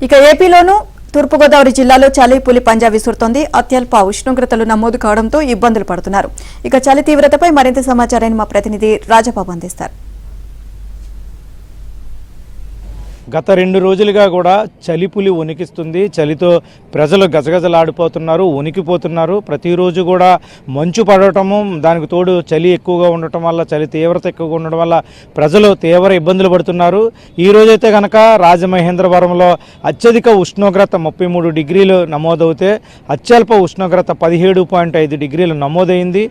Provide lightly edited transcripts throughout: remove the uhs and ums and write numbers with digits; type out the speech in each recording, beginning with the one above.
ఇక ఏపీలోనూ తూర్పుగోదావరి జిల్లాలో చలి పులి పంజా విసురుతోంది. అత్యల్ప ఉష్ణోగ్రతలు నమోదు కావడంతో ఇబ్బందులు పడుతున్నారు. ఇక చలి తీవ్రతపై మరింత సమాచారాన్ని మా ప్రతినిధి రాజబాబు అందిస్తారు. గత 2 రోజులుగా కూడా చలిపులి వణికిస్తుంది. చలితో ప్రజలు గజగజలాడిపోతున్నారు, వణికిపోతున్నారు. ప్రతిరోజు కూడా మంచు పడటము, దానికి తోడు చలి ఎక్కువగా ఉండటం వల్ల, చలి తీవ్రత ఎక్కువగా ఉండడం వల్ల ప్రజలు తీవ్ర ఇబ్బందులు పడుతున్నారు. ఈ రోజైతే కనుక రాజమహేంద్రవరంలో అత్యధిక ఉష్ణోగ్రత 33 డిగ్రీలు నమోదవుతే అత్యల్ప ఉష్ణోగ్రత 17.5 డిగ్రీలు నమోదైంది.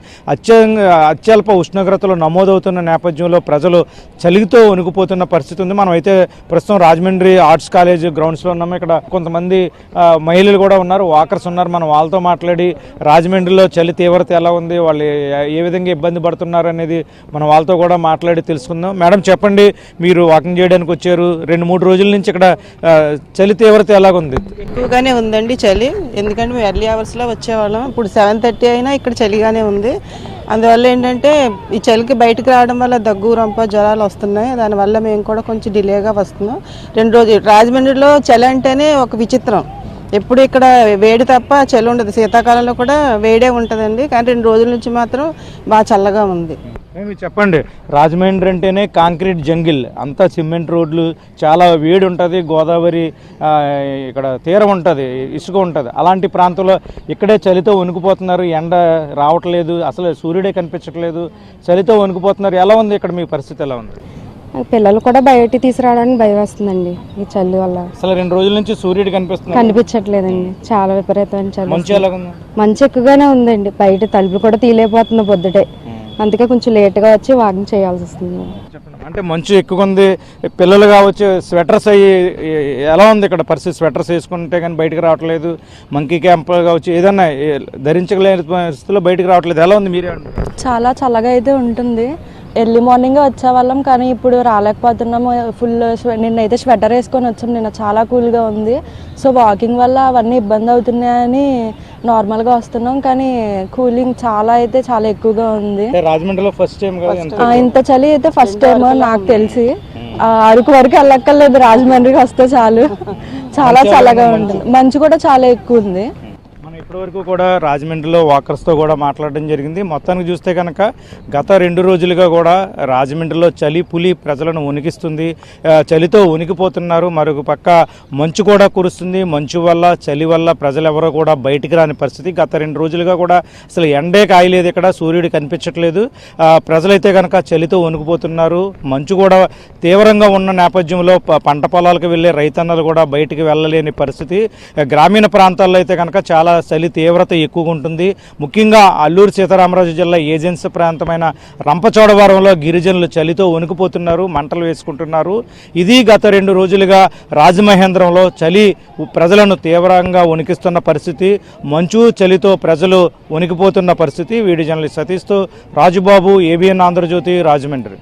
అత్యల్ప ఉష్ణోగ్రతలు నమోదవుతున్న నేపథ్యంలో ప్రజలు చలితో వణికిపోతున్న పరిస్థితి ఉంది. మనం అయితే ప్రస్తుతం రాజమండ్రి ఆర్ట్స్ కాలేజ్ గ్రౌండ్స్లో ఉన్నాము. ఇక్కడ కొంతమంది మహిళలు కూడా ఉన్నారు, వాకర్స్ ఉన్నారు. మనం వాళ్ళతో మాట్లాడి రాజమండ్రిలో చలి తీవ్రత ఎలా ఉంది, వాళ్ళు ఏ విధంగా ఇబ్బంది పడుతున్నారు అనేది మనం వాళ్ళతో కూడా మాట్లాడి తెలుసుకుందాం. మేడం చెప్పండి, మీరు వాకింగ్ చేయడానికి వచ్చారు, 2-3 రోజుల నుంచి ఇక్కడ చలి తీవ్రత ఎలాగుంది? ఎక్కువగానే ఉందండి చలి. ఎందుకంటే మేము ఎర్లీ అవర్స్లో వచ్చేవాళ్ళం, ఇప్పుడు 7:30 అయినా ఇక్కడ చలిగానే ఉంది. అందువల్ల ఏంటంటే ఈ చలికి బయటకు రావడం వల్ల దగ్గు, రంప, జ్వరాలు వస్తున్నాయి. దానివల్ల మేము కూడా కొంచెం డిలేగా వస్తున్నాం. 2 రోజులు రాజమండ్రిలో చలి అంటేనే ఒక విచిత్రం. ఎప్పుడు ఇక్కడ వేడి తప్ప చలి ఉండదు. శీతాకాలంలో కూడా వేడే ఉంటుందండి, కానీ 2 రోజుల నుంచి మాత్రం బాగా చల్లగా ఉంది. చెప్పండి, రాజమండ్రి అంటేనే కాంక్రీట్ జంగిల్, అంతా సిమెంట్ రోడ్లు, చాలా వేడి ఉంటుంది. గోదావరి ఇక్కడ తీరం ఉంటుంది, ఇసుక ఉంటుంది. అలాంటి ప్రాంతంలో ఇక్కడే చలితో వణికిపోతున్నారు. ఎండ రావట్లేదు, అసలు సూర్యుడే కనిపించట్లేదు, చలితో వణికిపోతున్నారు. ఎలా ఉంది ఇక్కడ మీ పరిస్థితి? ఎలా ఉంది? పిల్లలు కూడా బయటికి తీసుకురావడానికి భయం వస్తుందండి ఈ చలి వల్ల. అసలు 2 రోజుల నుంచి సూర్యుడు కనిపించట్లేదండి, చాలా విపరీతమైన చలి. మంచు ఎక్కువగానే ఉందండి, బయట తలుపులు కూడా తీలేకపోతుంది పొద్దుటే. అందుకే కొంచెం లేట్గా వచ్చి వాకింగ్ చేయాల్సి వస్తుంది. అంటే మంచు ఎక్కువ ఉంది, పిల్లలు కావచ్చు, స్వెటర్స్ అయ్యి ఎలా ఉంది ఇక్కడ పరిస్థితి? స్వెటర్స్ వేసుకుంటే కానీ బయటకు రావట్లేదు, మంకీ క్యాంప్ కావచ్చు, ఏదన్నా ధరించలేని పరిస్థితుల్లో బయటకు రావట్లేదు. ఎలా ఉంది మీరే? చాలా చల్లగా అయితే ఉంటుంది. ఎర్లీ మార్నింగ్ వచ్చేవాళ్ళం, కానీ ఇప్పుడు రాలేకపోతున్నాము. నిన్నైతే స్వెటర్ వేసుకొని వచ్చాం. నిన్న చాలా కూల్గా ఉంది. సో వాకింగ్ వల్ల అవన్నీ ఇబ్బంది అవుతున్నాయని నార్మల్గా వస్తున్నాం, కానీ కూలింగ్ చాలా ఎక్కువగా ఉంది. రాజమండ్రిలో ఫస్ట్ టైం ఇంత చలి అయితే ఫస్ట్ టైం నాకు తెలిసి. అరకు వరకు వెళ్ళక్కర్లేదు, రాజమండ్రికి వస్తే చాలు, చాలా చల్లగా ఉంటుంది. మంచు కూడా చాలా ఎక్కువ ఉంది. ఇప్పటివరకు కూడా రాజమండ్రిలో వాకర్స్తో కూడా మాట్లాడడం జరిగింది. మొత్తానికి చూస్తే కనుక గత 2 రోజులుగా కూడా రాజమండ్రిలో చలి పులి ప్రజలను వణికిస్తుంది. చలితో వణికిపోతున్నారు. మరొక పక్క మంచు కూడా కురుస్తుంది. మంచు వల్ల, చలి వల్ల ప్రజలు ఎవరో కూడా బయటికి రాని పరిస్థితి. గత 2 రోజులుగా కూడా అసలు ఎండే కాయలేదు, ఇక్కడ సూర్యుడు కనిపించట్లేదు. ప్రజలైతే కనుక చలితో వణికిపోతున్నారు. మంచు కూడా తీవ్రంగా ఉన్న నేపథ్యంలో పంట పొలాలకు వెళ్ళే రైతన్నలు కూడా బయటికి వెళ్ళలేని పరిస్థితి. గ్రామీణ ప్రాంతాల్లో అయితే కనుక చాలా చలి తీవ్రత ఎక్కువగా ఉంటుంది. ముఖ్యంగా అల్లూరు సీతారామరాజు జిల్లా ఏజెన్సీ ప్రాంతమైన రంపచోడవరంలో గిరిజనులు చలితో వణికిపోతున్నారు, మంటలు వేసుకుంటున్నారు. ఇది గత 2 రోజులుగా రాజమహేంద్రంలో చలి ప్రజలను తీవ్రంగా వణికిస్తున్న పరిస్థితి. మంచు చలితో ప్రజలు వణికిపోతున్న పరిస్థితి. వీడియో జర్నలిస్ట్ సతీష్తో రాజుబాబు, ఏబిఎన్ ఆంధ్రజ్యోతి, రాజమండ్రి.